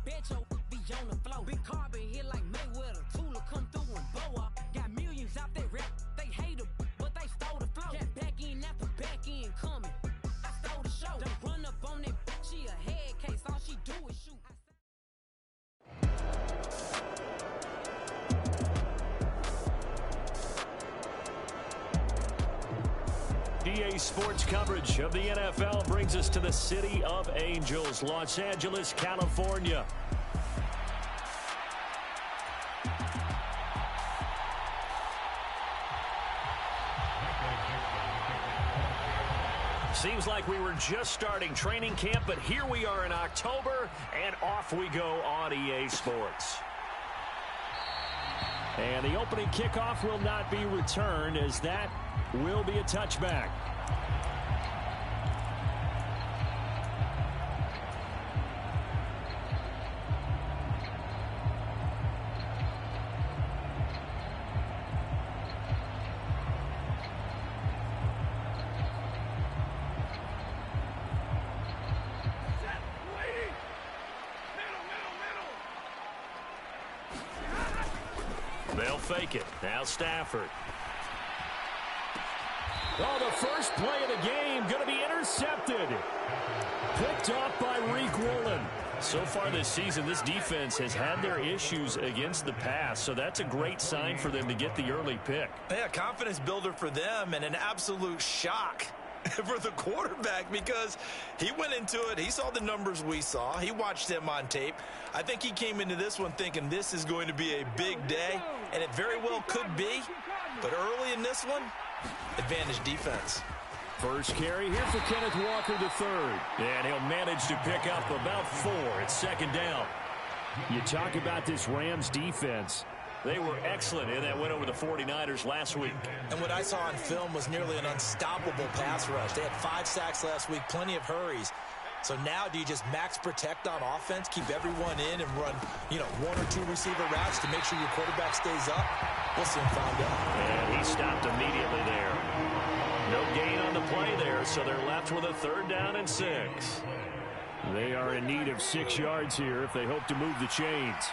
bet your be on the floor. Big carbon hit like Mayweather. Tula come through and blow up. Got millions out there rap. They hate her, but they stole the flow. Got back in after back in coming. I stole the show. Don't run up on that bitch. She a head case. All she do is shoot. EA Sports coverage of the NFL brings us to the City of Angels, Los Angeles, California. Seems like we were just starting training camp, but here we are in October, and off we go on EA Sports. And the opening kickoff will not be returned, as that will be a touchback. They'll fake it. Now Stafford. Oh, the first play of the game going to be intercepted. Picked off by Reek Woolen. So far this season, this defense has had their issues against the pass, so that's a great sign for them to get the early pick. Yeah, confidence builder for them and an absolute shock for the quarterback because he went into it. He saw the numbers we saw. He watched them on tape. I think he came into this one thinking this is going to be a big day, and it very well could be. But early in this one, advantage defense. First carry here for Kenneth Walker III. And he'll manage to pick up about 4. It's second down. You talk about this Rams defense. They were excellent in that win over the 49ers last week. And what I saw on film was nearly an unstoppable pass rush. They had 5 sacks last week, plenty of hurries. So now do you just max protect on offense, keep everyone in and run, 1 or 2 receiver routes to make sure your quarterback stays up? We'll soon find out. And he stopped immediately there. No gain on the play there, so they're left with a 3rd down and 6. They are in need of 6 yards here if they hope to move the chains.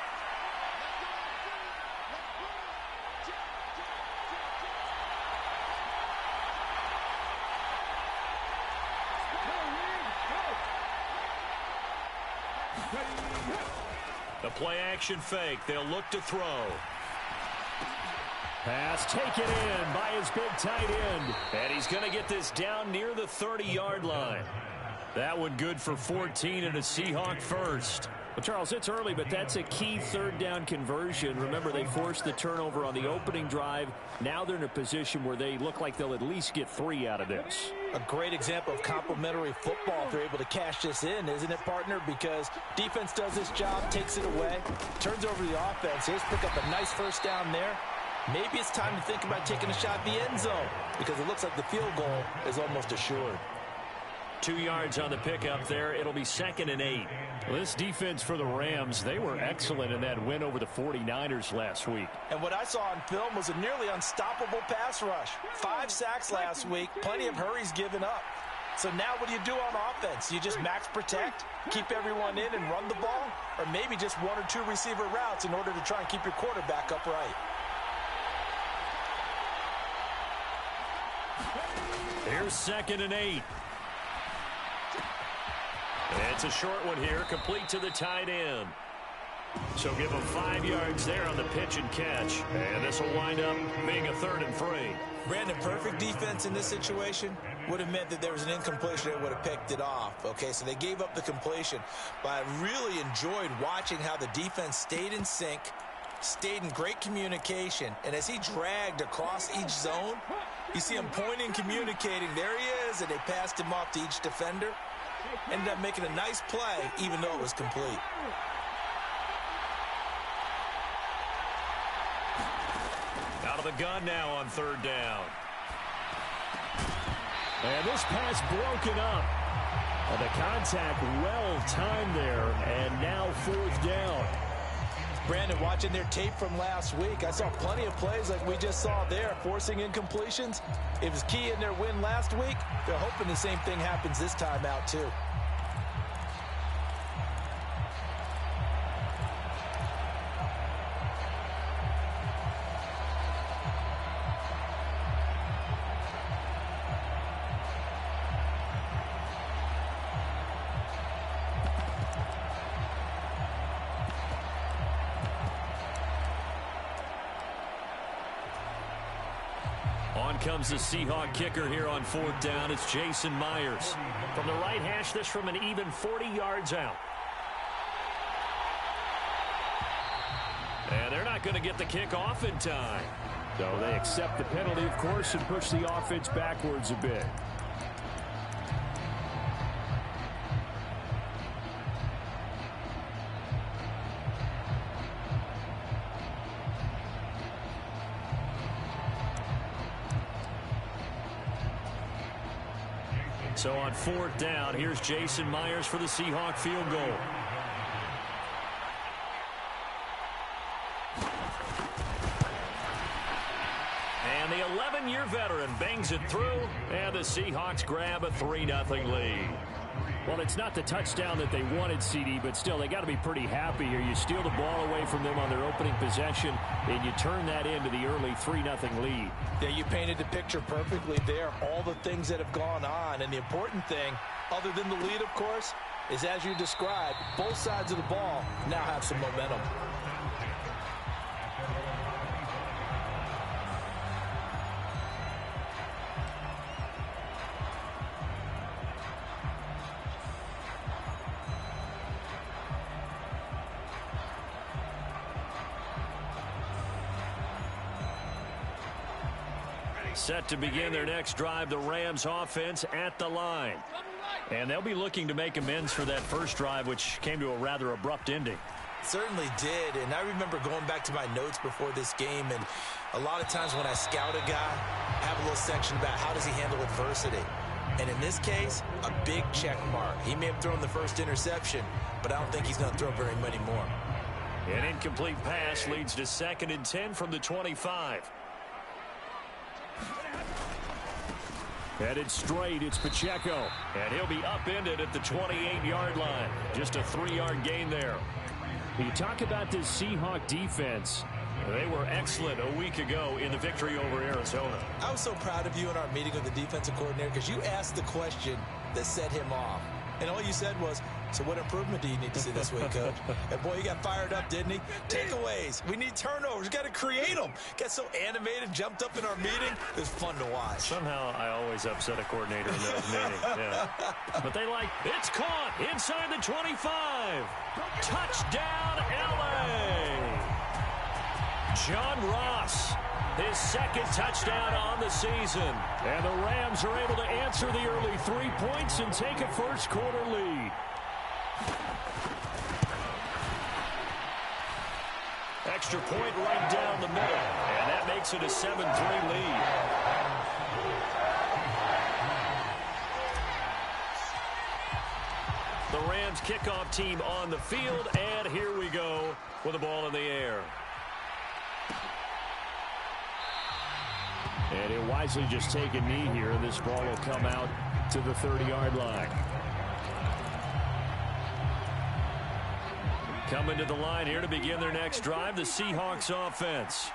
The play-action fake. They'll look to throw. Pass taken in by his big tight end. And he's going to get this down near the 30-yard line. That one good for 14 and a Seahawk first. Well, Charles, it's early, but that's a key 3rd down conversion. Remember, they forced the turnover on the opening drive. Now they're in a position where they look like they'll at least get 3 out of this. A great example of complementary football if they're able to cash this in, isn't it, partner? Because defense does this job, takes it away, turns over the offense. Here's pick up a nice 1st down there. Maybe it's time to think about taking a shot at the end zone because it looks like the field goal is almost assured. 2 yards on the pickup there. It'll be 2nd and 8. Well, this defense for the Rams, they were excellent in that win over the 49ers last week. And what I saw on film was a nearly unstoppable pass rush. 5 sacks last week, plenty of hurries given up. So now what do you do on offense? You just max protect, keep everyone in and run the ball? Or maybe just 1 or 2 receiver routes in order to try and keep your quarterback upright? Here's 2nd and 8. It's a short one here, complete to the tight end. So give him 5 yards there on the pitch and catch. And this will wind up being a 3rd and 3. Brandon, perfect defense in this situation would have meant that there was an incompletion that would have picked it off. Okay, so they gave up the completion. But I really enjoyed watching how the defense stayed in sync, stayed in great communication. And as he dragged across each zone, you see him pointing, communicating. There he is, and they passed him off to each defender. Ended up making a nice play, even though it was complete. Out of the gun now on 3rd down. And this pass broken up. And the contact well timed there, and now 4th down. Brandon, watching their tape from last week, I saw plenty of plays like we just saw there, forcing incompletions. It was key in their win last week. They're hoping the same thing happens this time out, too. comes the Seahawk kicker here on 4th down. It's Jason Myers. From the right hash, this from an even 40 yards out. And they're not going to get the kick off in time. So they accept the penalty, of course, and push the offense backwards a bit. So on 4th down, here's Jason Myers for the Seahawk field goal. And the 11-year veteran bangs it through, and the Seahawks grab a 3-0 lead. Well, it's not the touchdown that they wanted, CD, but still, they got to be pretty happy here. You steal the ball away from them on their opening possession, and you turn that into the early 3-0 lead. Yeah, you painted the picture perfectly there. All the things that have gone on, and the important thing, other than the lead, of course, is as you described, both sides of the ball now have some momentum. Set to begin their next drive, the Rams offense at the line. And they'll be looking to make amends for that first drive, which came to a rather abrupt ending. Certainly did, and I remember going back to my notes before this game, and a lot of times when I scout a guy, I have a little section about how does he handle adversity. And in this case, a big check mark. He may have thrown the first interception, but I don't think he's going to throw very many more. An incomplete pass leads to 2nd and 10 from the 25. Headed straight, it's Pacheco. And he'll be upended at the 28-yard line. Just a 3-yard gain there. You talk about this Seahawk defense. They were excellent a week ago in the victory over Arizona. I was so proud of you in our meeting with the defensive coordinator because you asked the question that set him off. And all you said was, so what improvement do you need to see this week, Coach? And boy, he got fired up, didn't he? Takeaways. We need turnovers. We got to create them. Got so animated, jumped up in our meeting. It was fun to watch. Somehow I always upset a coordinator in those meetings. Yeah. But they like, it's caught inside the 25. Touchdown, L.A. John Ross, his 2nd touchdown on the season. And the Rams are able to answer the early 3 points and take a first-quarter lead. Extra point right down the middle. And that makes it a 7-3 lead. The Rams kickoff team on the field. And here we go with the ball in the air. And he'll wisely just take a knee here. This ball will come out to the 30-yard line. Coming to the line here to begin their next drive, the Seahawks offense.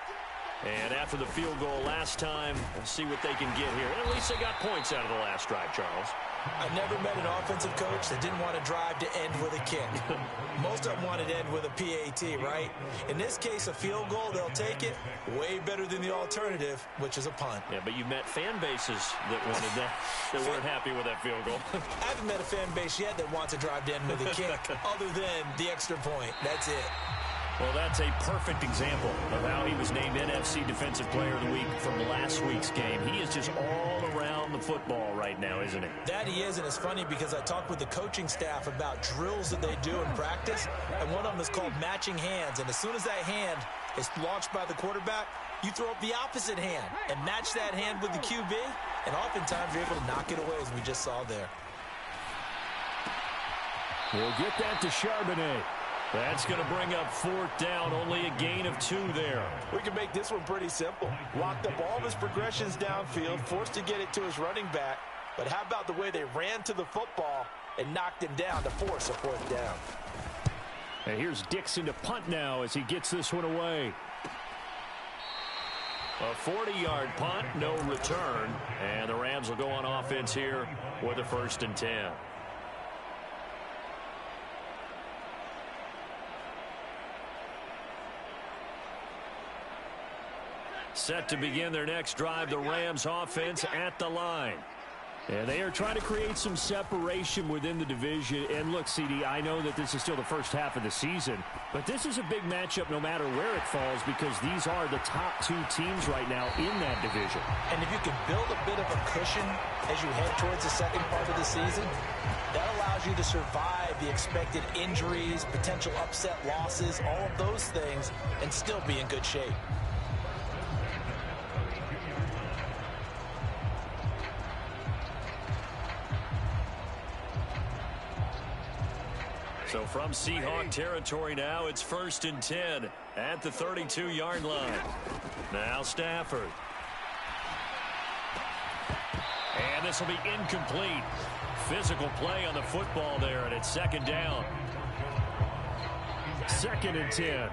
And after the field goal last time, we'll see what they can get here. At least they got points out of the last drive, Charles. I've never met an offensive coach that didn't want to drive to end with a kick. Most of them wanted to end with a PAT, right? In this case, a field goal, they'll take it. Way better than the alternative, which is a punt. Yeah, but you've met fan bases that wanted that, that weren't happy with that field goal. I haven't met a fan base yet that wants to drive to end with a kick other than the extra point. That's it. Well, that's a perfect example of how he was named NFC Defensive Player of the Week from last week's game. He is just all around the football right now, isn't he? That he is, and it's funny because I talked with the coaching staff about drills that they do in practice, and one of them is called matching hands. And as soon as that hand is launched by the quarterback, you throw up the opposite hand and match that hand with the QB, and oftentimes you're able to knock it away, as we just saw there. We'll get that to Charbonnet. That's going to bring up 4th down, only a gain of 2 there. We can make this one pretty simple. Lock the ball of his progressions downfield, forced to get it to his running back. But how about the way they ran to the football and knocked him down to force a 4th down? And here's Dixon to punt now as he gets this one away. A 40-yard punt, no return. And the Rams will go on offense here with a 1st and 10. set to begin their next drive. The Rams offense at the line. And they are trying to create some separation within the division. And look, CD, I know that this is still the first half of the season, but this is a big matchup no matter where it falls because these are the top two teams right now in that division. And if you can build a bit of a cushion as you head towards the second part of the season, that allows you to survive the expected injuries, potential upset losses, all of those things, and still be in good shape. So from Seahawk territory now, it's 1st and 10 at the 32-yard line. Now Stafford. And this will be incomplete. Physical play on the football there, and it's 2nd down. 2nd and 10.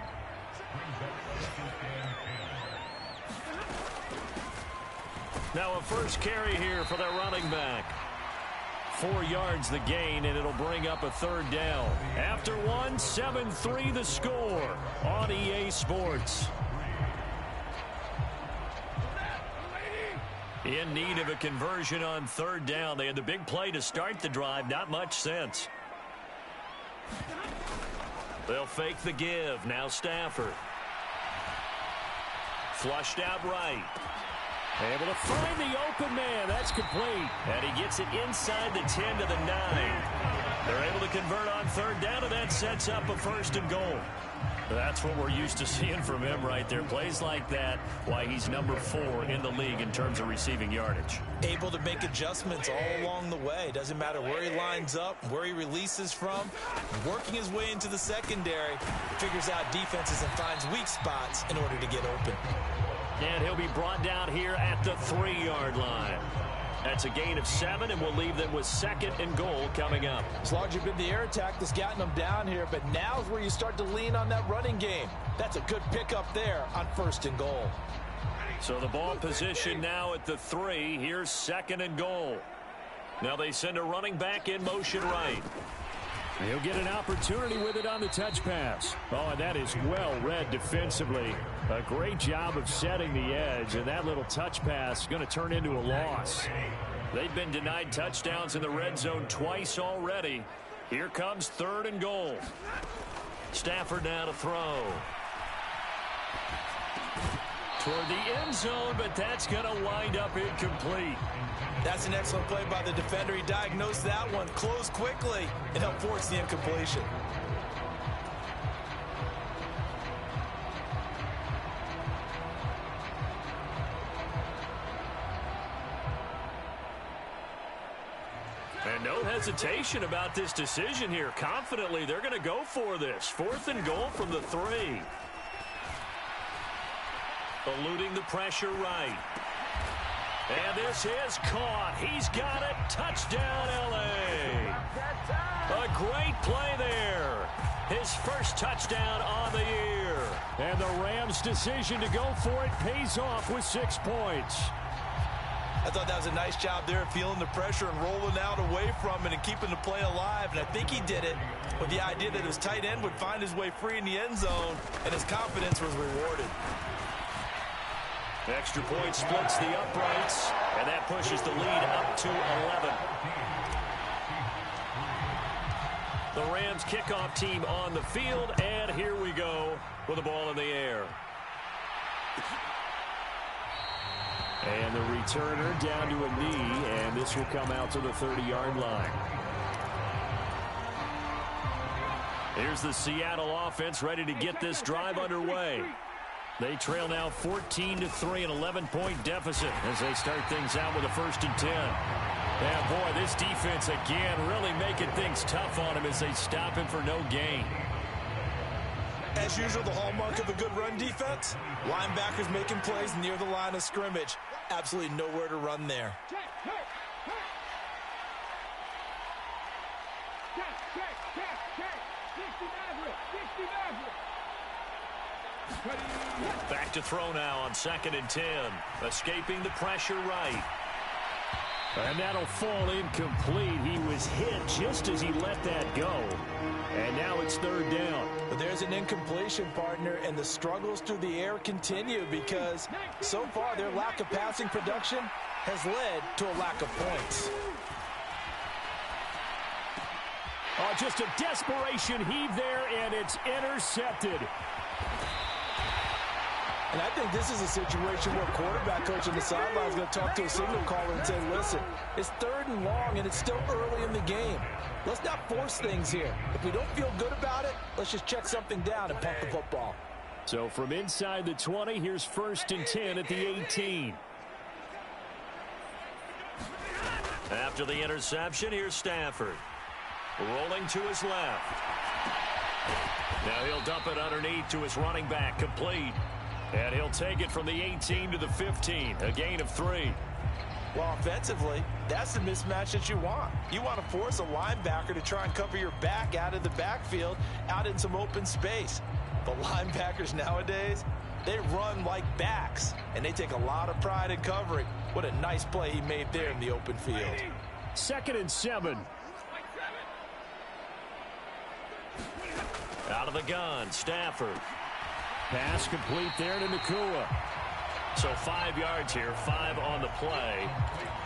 Now a first carry here for the running back. 4 yards the gain, and it'll bring up a 3rd down. After one, 7-3 the score on EA Sports. In need of a conversion on 3rd down. They had the big play to start the drive. Not much sense. They'll fake the give. Now Stafford. Flushed out right. Able to find the open man. That's complete. And he gets it inside the 10 to the 9. They're able to convert on 3rd down, and that sets up a 1st and goal. That's what we're used to seeing from him right there. Plays like that, why he's number 4 in the league in terms of receiving yardage. Able to make adjustments all along the way. Doesn't matter where he lines up, where he releases from. Working his way into the secondary, figures out defenses and finds weak spots in order to get open. And he'll be brought down here at the 3-yard line. That's a gain of 7, and we'll leave them with 2nd and goal coming up. As long as you've been the air attack that's gotten them down here, but now's where you start to lean on that running game. That's a good pickup there on 1st and goal. So the ball position now at the 3. Here's 2nd and goal. Now they send a running back in motion right. He'll get an opportunity with it on the touch pass. Oh, and that is well read defensively. A great job of setting the edge, and that little touch pass is going to turn into a loss. They've been denied touchdowns in the red zone twice already. Here comes 3rd and goal. Stafford now to throw. Toward the end zone, but that's going to wind up incomplete. That's an excellent play by the defender. He diagnosed that one, closed quickly, and helped force the incompletion. And no hesitation about this decision here. Confidently, they're going to go for this. 4th and goal from the 3. Eluding the pressure right. And this is caught. He's got it. Touchdown, L.A. A great play there. His first touchdown on the year. And the Rams' decision to go for it pays off with 6 points. I thought that was a nice job there, feeling the pressure and rolling out away from it and keeping the play alive. And I think he did it with the idea that his tight end would find his way free in the end zone, and his confidence was rewarded. Extra point splits the uprights, and that pushes the lead up to 11. The Rams kickoff team on the field, and here we go with the ball in the air. And the returner down to a knee, and this will come out to the 30-yard line. Here's the Seattle offense ready to get this drive underway. They trail now 14-3, an 11-point deficit as they start things out with a 1st and 10. And boy, this defense again really making things tough on him as they stop him for no gain. As usual, the hallmark of a good run defense, linebackers making plays near the line of scrimmage. Absolutely nowhere to run there. Back to throw now on 2nd and 10. Escaping the pressure right. And that'll fall incomplete. He was hit just as he let that go. And now it's third down. But there's an incompletion, partner, and the struggles through the air continue because so far their lack of passing production has led to a lack of points. Oh, just a desperation heave there, and it's intercepted. And I think this is a situation where quarterback coach on the sideline is going to talk to a signal caller and say, listen, it's third and long, and it's still early in the game. Let's not force things here. If we don't feel good about it, let's just check something down and pump the football. So from inside the 20, here's 1st and 10 at the 18. After the interception, here's Stafford. Rolling to his left. Now he'll dump it underneath to his running back, complete. And he'll take it from the 18 to the 15, a gain of 3. Well, offensively, that's the mismatch that you want. You want to force a linebacker to try and cover your back out of the backfield, out in some open space. But linebackers nowadays, they run like backs, and they take a lot of pride in covering. What a nice play he made there in the open field. 2nd and 7. Out of the gun, Stafford. Pass complete there to Nakua. So 5 yards here, 5 on the play.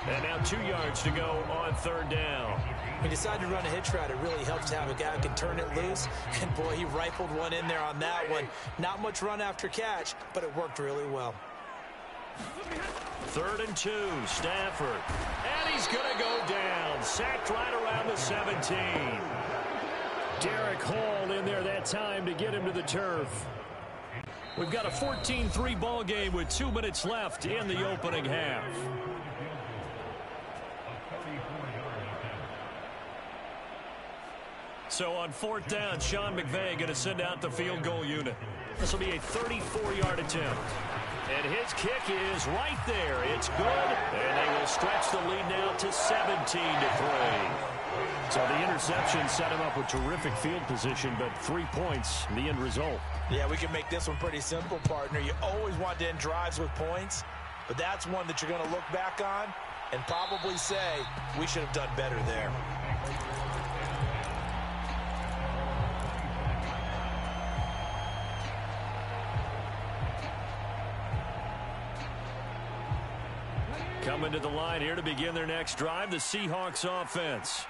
And now 2 yards to go on third down. He decided to run a hitch route. It really helps to have a guy who can turn it loose. And, boy, he rifled one in there on that one. Not much run after catch, but it worked really well. 3rd and 2, Stafford. And he's going to go down. Sacked right around the 17. Derek Hall in there that time to get him to the turf. We've got a 14-3 ball game with 2 minutes left in the opening half. So on 4th down, Sean McVay going to send out the field goal unit. This will be a 34-yard attempt. And his kick is right there. It's good. And they will stretch the lead now to 17-3. So the interception set him up with terrific field position, but 3 points, the end result. Yeah, we can make this one pretty simple, partner. You always want to end drives with points, but that's one that you're going to look back on and probably say, we should have done better there. Coming to the line here to begin their next drive, the Seahawks offense.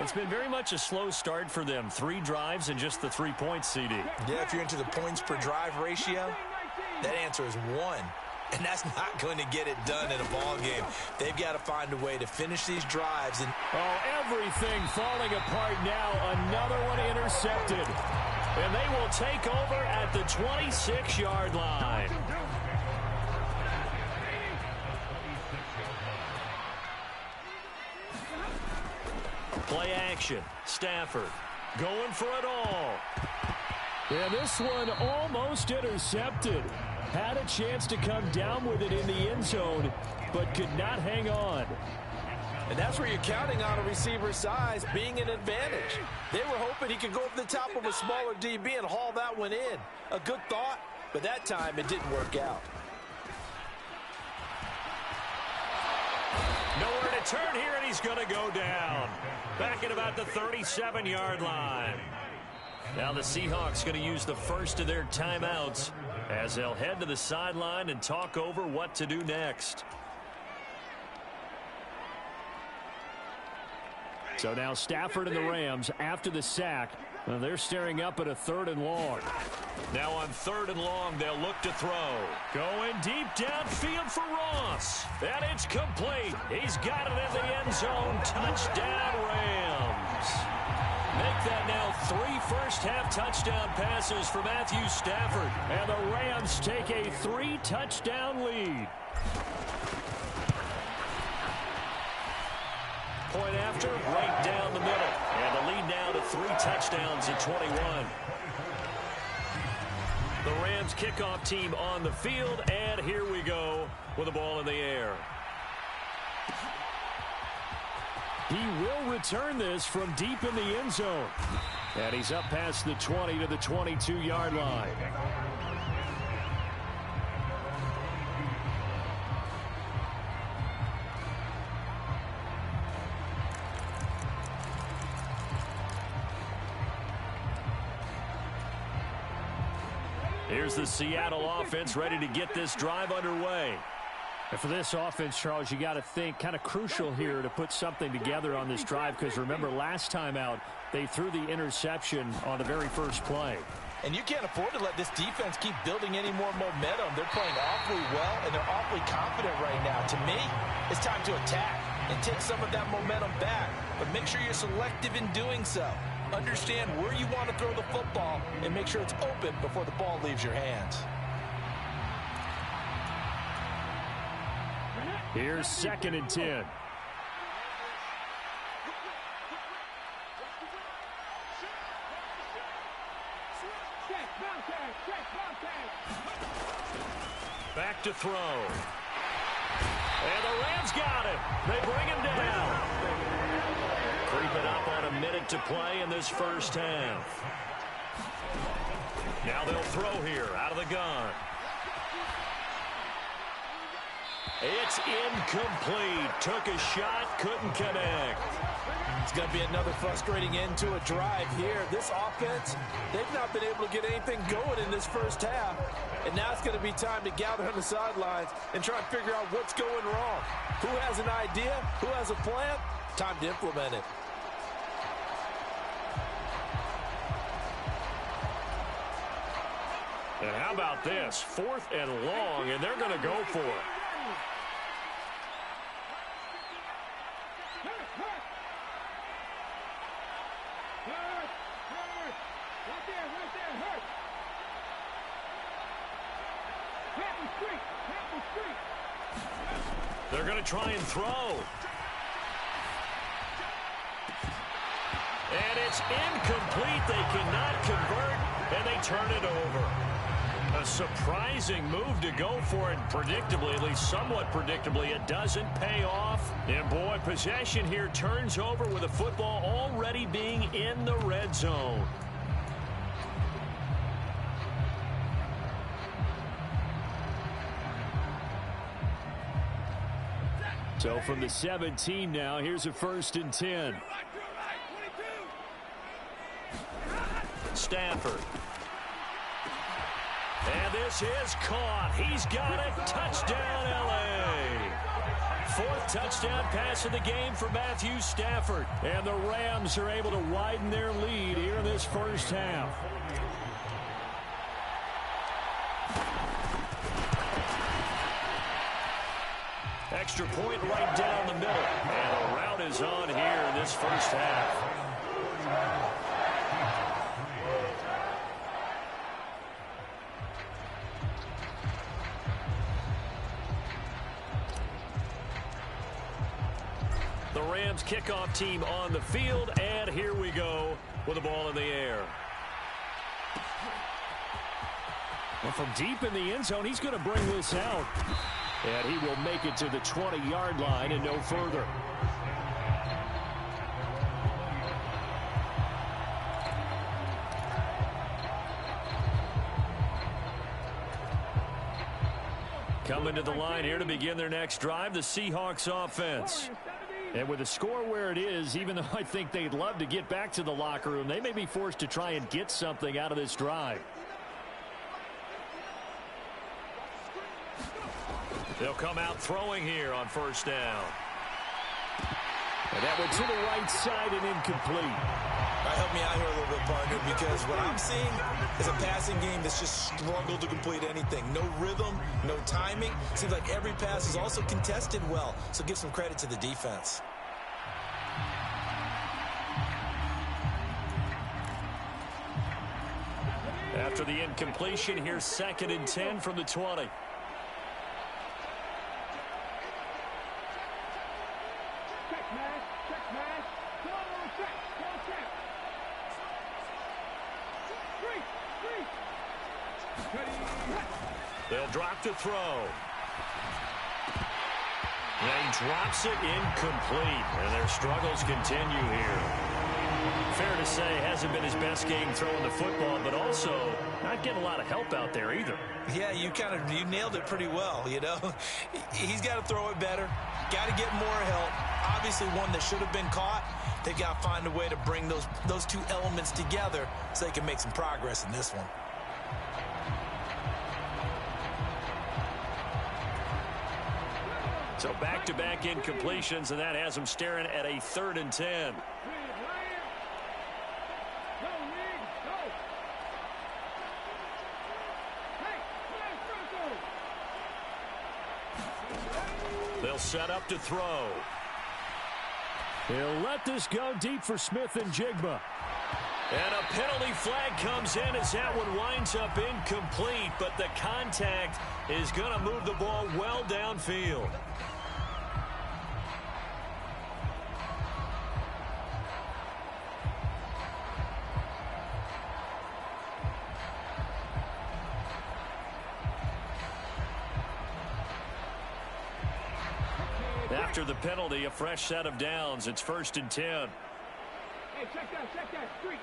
It's been very much a slow start for them. 3 drives and just the 3 points, CD. Yeah, if you're into the points per drive ratio, that answer is 1. And that's not going to get it done in a ball game. They've got to find a way to finish these drives. And everything falling apart now. Another one intercepted. And they will take over at the 26-yard line. Play action. Stafford going for it all. And this one almost intercepted. Had a chance to come down with it in the end zone, but could not hang on. And that's where you're counting on a receiver's size being an advantage. They were hoping he could go up the top of a smaller DB and haul that one in. A good thought, but that time it didn't work out. Nowhere to turn here, and he's going to go down. Back at about the 37-yard line. Now the Seahawks going to use the first of their timeouts as they'll head to the sideline and talk over what to do next. So now Stafford and the Rams, after the sack, they're staring up at a 3rd and long. Now on 3rd and long, they'll look to throw. Going deep downfield for Ross. And it's complete. He's got it in the end zone. Touchdown, Rams. Make that now 3 first-half touchdown passes for Matthew Stafford. And the Rams take a 3-touchdown lead. Point after, right down the middle. And the lead now to 3 touchdowns at 21. The Rams kickoff team on the field, and here we go with the ball in the air. He will return this from deep in the end zone. And he's up past the 20 to the 22-yard line. Here's the Seattle offense ready to get this drive underway. And for this offense, Charles, you got to think kind of crucial here to put something together on this drive, because remember last time out they threw the interception on the very first play. And you can't afford to let this defense keep building any more momentum. They're playing awfully well, and they're awfully confident right now. To me, it's time to attack and take some of that momentum back. But make sure you're selective in doing so. Understand where you want to throw the football and make sure it's open before the ball leaves your hands. Here's 2nd and 10. Back to throw. And the Rams got it. They bring him down. Creeping up on a minute to play in this first half. Now they'll throw here out of the gun. It's incomplete. Took a shot, couldn't connect. It's going to be another frustrating end to a drive here. This offense, they've not been able to get anything going in this first half. And now it's going to be time to gather on the sidelines and try and figure out what's going wrong. Who has an idea? Who has a plan? Time to implement it. And how about this? 4th and long, and they're going to go for it. They're going to try and throw. And it's incomplete. They cannot convert, and they turn it over. A surprising move to go for it. Predictably, at least somewhat predictably, it doesn't pay off. And boy, possession here turns over with the football already being in the red zone. So from the 17 now, here's a 1st and 10. Stafford. And this is caught. He's got it. Touchdown, L.A. 4th touchdown pass of the game for Matthew Stafford. And the Rams are able to widen their lead here in this first half. Extra point right down the middle. And the route is on here in this first half. The Rams kickoff team on the field, and here we go with the ball in the air. Well, from deep in the end zone, he's going to bring this out. And he will make it to the 20-yard line and no further. Coming to the line here to begin their next drive, the Seahawks offense. And with the score where it is, even though I think they'd love to get back to the locker room, they may be forced to try and get something out of this drive. They'll come out throwing here on 1st down. And that went to the right side and incomplete. All right, help me out here a little bit, partner, because what I'm seeing is a passing game that's just struggled to complete anything. No rhythm, no timing. Seems like every pass is also contested well, so give some credit to the defense. After the incompletion, here's 2nd and 10 from the 20. They'll drop to throw. And he drops it incomplete. And their struggles continue here. Fair to say, hasn't been his best game throwing the football, but also not getting a lot of help out there either. Yeah, you nailed it pretty well, you know. He's got to throw it better. Got to get more help. Obviously one that should have been caught. They've got to find a way to bring those two elements together so they can make some progress in this one. So back-to-back incompletions, and that has him staring at a 3rd and 10. They'll set up to throw. He'll let this go deep for Smith and Jigba. And a penalty flag comes in as that one winds up incomplete, but the contact is going to move the ball well downfield. After the penalty, a fresh set of downs. It's 1st and 10. Hey, check that. Street.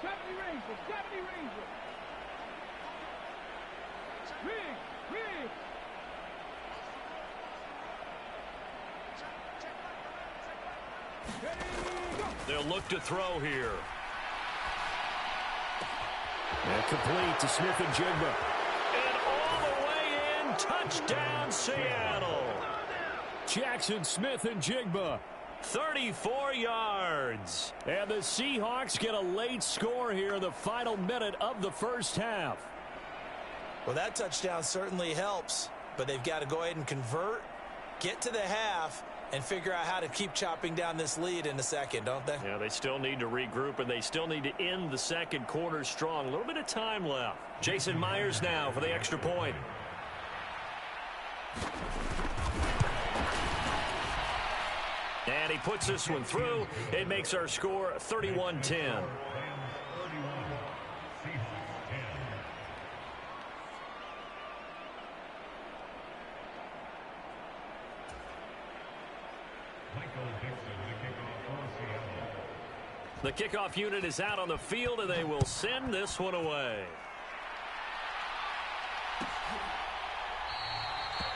70 Ranger. Rig. They'll look to throw here. And complete to Smith and Jigba. And all the way in, touchdown Seattle. Jackson Smith and Jigba. 34 yards. And the Seahawks get a late score here in the final minute of the first half. Well, that touchdown certainly helps, but they've got to go ahead and convert, get to the half, and figure out how to keep chopping down this lead in the second, don't they? Yeah, they still need to regroup, and they still need to end the second quarter strong. A little bit of time left. Jason Myers now for the extra point. And he puts this one through. It makes our score 31-10. The kickoff unit is out on the field, and they will send this one away.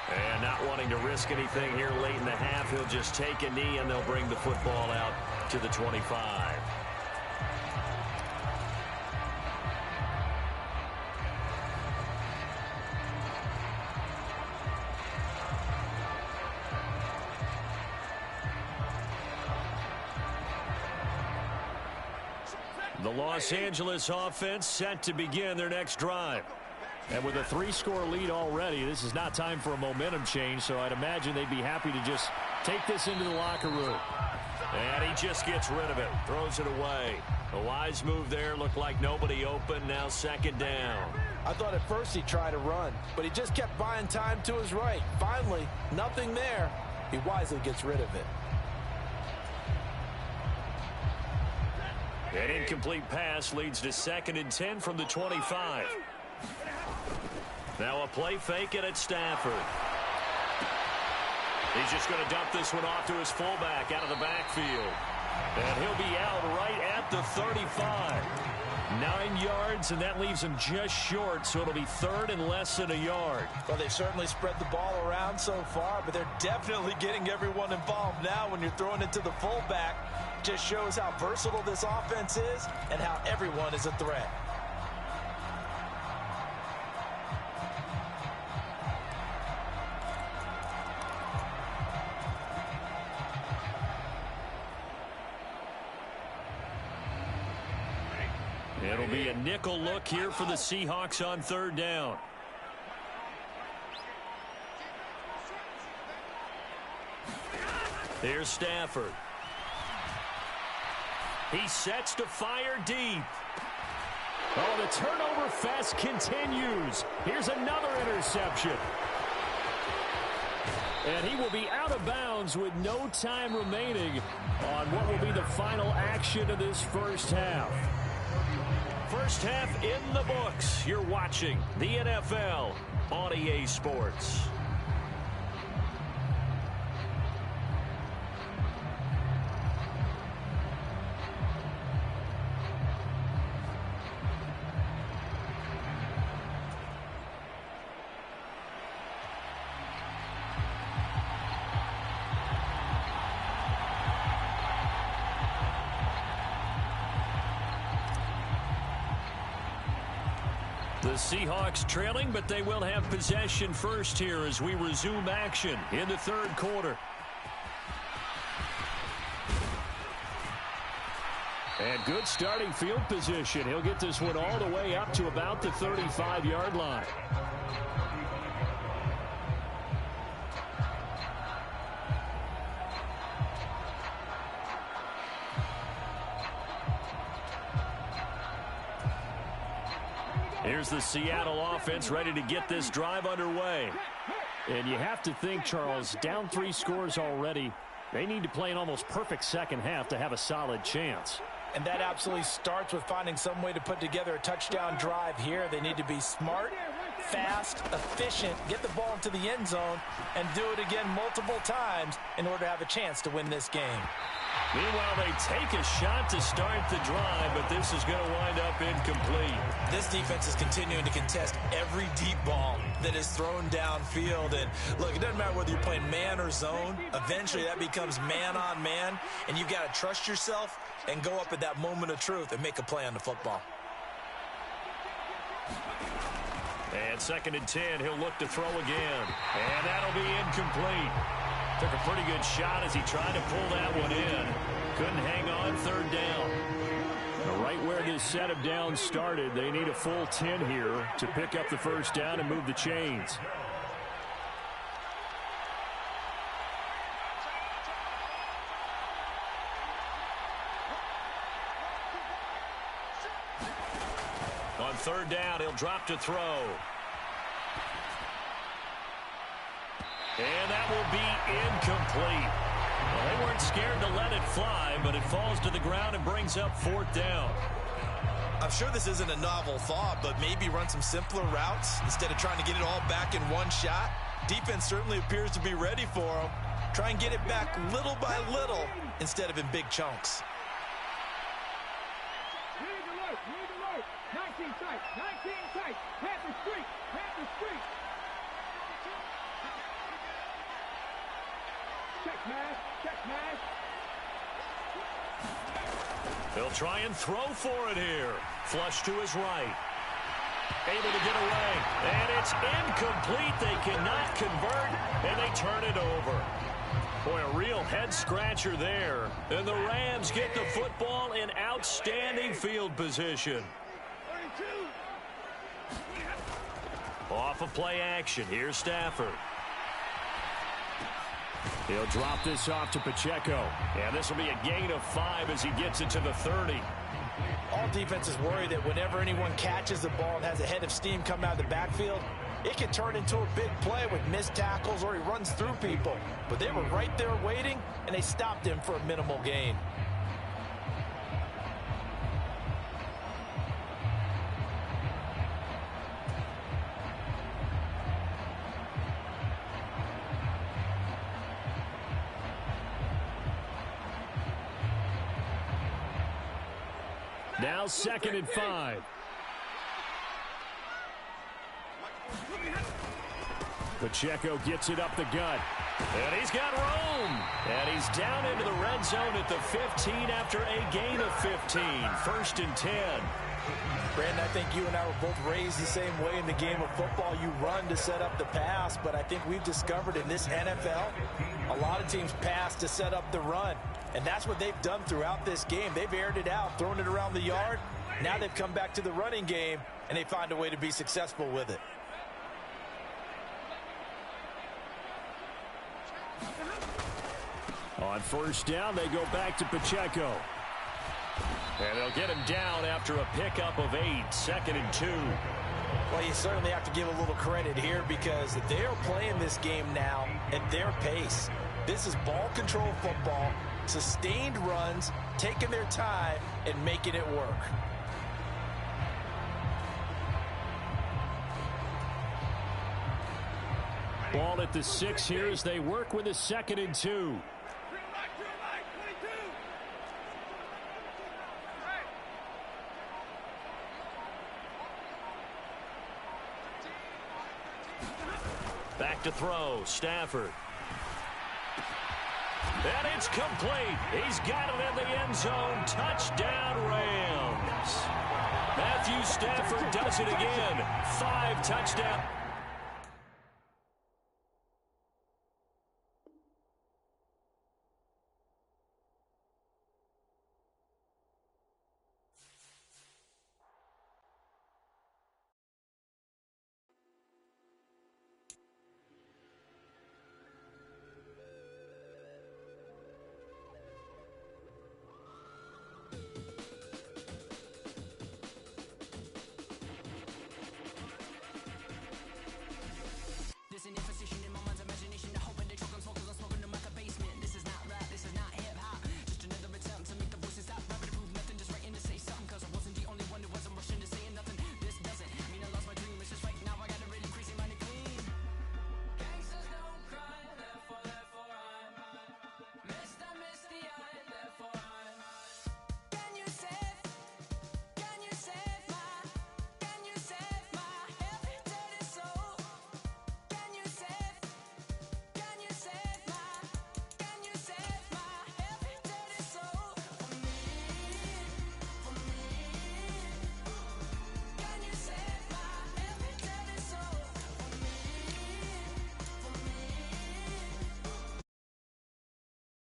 And not wanting to risk anything here late in the half, he'll just take a knee, and they'll bring the football out to the 25. The Los Angeles offense set to begin their next drive. And with a 3-score lead already, this is not time for a momentum change, so I'd imagine they'd be happy to just take this into the locker room. And he just gets rid of it, throws it away. A wise move there, looked like nobody open, now 2nd down. I thought at first he'd try to run, but he just kept buying time to his right. Finally, nothing there. He wisely gets rid of it. An incomplete pass leads to 2nd and 10 from the 25. Now a play fake it at Stafford. He's just going to dump this one off to his fullback out of the backfield. And he'll be out right at the 35. 9 yards, and that leaves him just short, so it'll be 3rd and less than a yard. Well, they've certainly spread the ball around so far, but they're definitely getting everyone involved now when you're throwing it to the fullback. Just shows how versatile this offense is and how everyone is a threat. It'll be a nickel look here for the Seahawks on 3rd down. Here's Stafford. He sets to fire deep. Oh, the turnover fest continues. Here's another interception. And he will be out of bounds with no time remaining on what will be the final action of this first half. First half in the books. You're watching the NFL on EA Sports. The The Seahawks trailing, but they will have possession first here as we resume action in the third quarter. And good starting field position. He'll get this one all the way up to about the 35-yard line. Here's the Seattle offense ready to get this drive underway. And you have to think, Charles, down 3 scores already. They need to play an almost perfect second half to have a solid chance. And that absolutely starts with finding some way to put together a touchdown drive here. They need to be smart, fast, efficient, get the ball into the end zone, and do it again multiple times in order to have a chance to win this game. Meanwhile, they take a shot to start the drive, but this is going to wind up incomplete. This defense is continuing to contest every deep ball that is thrown downfield. And look, it doesn't matter whether you're playing man or zone. Eventually, that becomes man on man, and you've got to trust yourself and go up at that moment of truth and make a play on the football. And 2nd and 10, he'll look to throw again. And that'll be incomplete. Took a pretty good shot as he tried to pull that one in. Couldn't hang on 3rd down. Right where this set of downs started, they need a full 10 here to pick up the 1st down and move the chains. On 3rd down, he'll drop to throw. And that will be incomplete. Well, they weren't scared to let it fly, but it falls to the ground and brings up 4th down. I'm sure this isn't a novel thought, but maybe run some simpler routes instead of trying to get it all back in one shot. Defense certainly appears to be ready for them. Try and get it back little by little instead of in big chunks. We need to load. 19 tight. 19 tight. Panther Street. Panther Street. Check mash. Check mash. They'll try and throw for it here. Flush to his right. Able to get away. And it's incomplete. They cannot convert, and they turn it over. Boy, a real head-scratcher there. And the Rams get the football in outstanding field position. Off of play action. Here's Stafford. He'll drop this off to Pacheco. And this will be a gain of 5 as he gets it to the 30. All defenses worry that whenever anyone catches the ball and has a head of steam come out of the backfield, it can turn into a big play with missed tackles or he runs through people. But they were right there waiting, and they stopped him for a minimal gain. Now 2nd and 5. Pacheco gets it up the gut. And he's got room. And he's down into the red zone at the 15 after a gain of 15. 1st and 10. Brandon, I think you and I were both raised the same way in the game of football. You run to set up the pass, but I think we've discovered in this NFL, a lot of teams pass to set up the run. And that's what they've done throughout this game. They've aired it out, thrown it around the yard. Now they've come back to the running game, and they find a way to be successful with it. On 1st down, they go back to Pacheco. And they'll get him down after a pickup of 8. 2nd and 2. Well, you certainly have to give a little credit here because they're playing this game now at their pace. This is ball control football, sustained runs, taking their time, and making it work. Ball at the 6 here as they work with a 2nd and 2. Back to throw, Stafford. And it's complete. He's got it in the end zone. Touchdown, Rams. Matthew Stafford does it again. 5 touchdowns.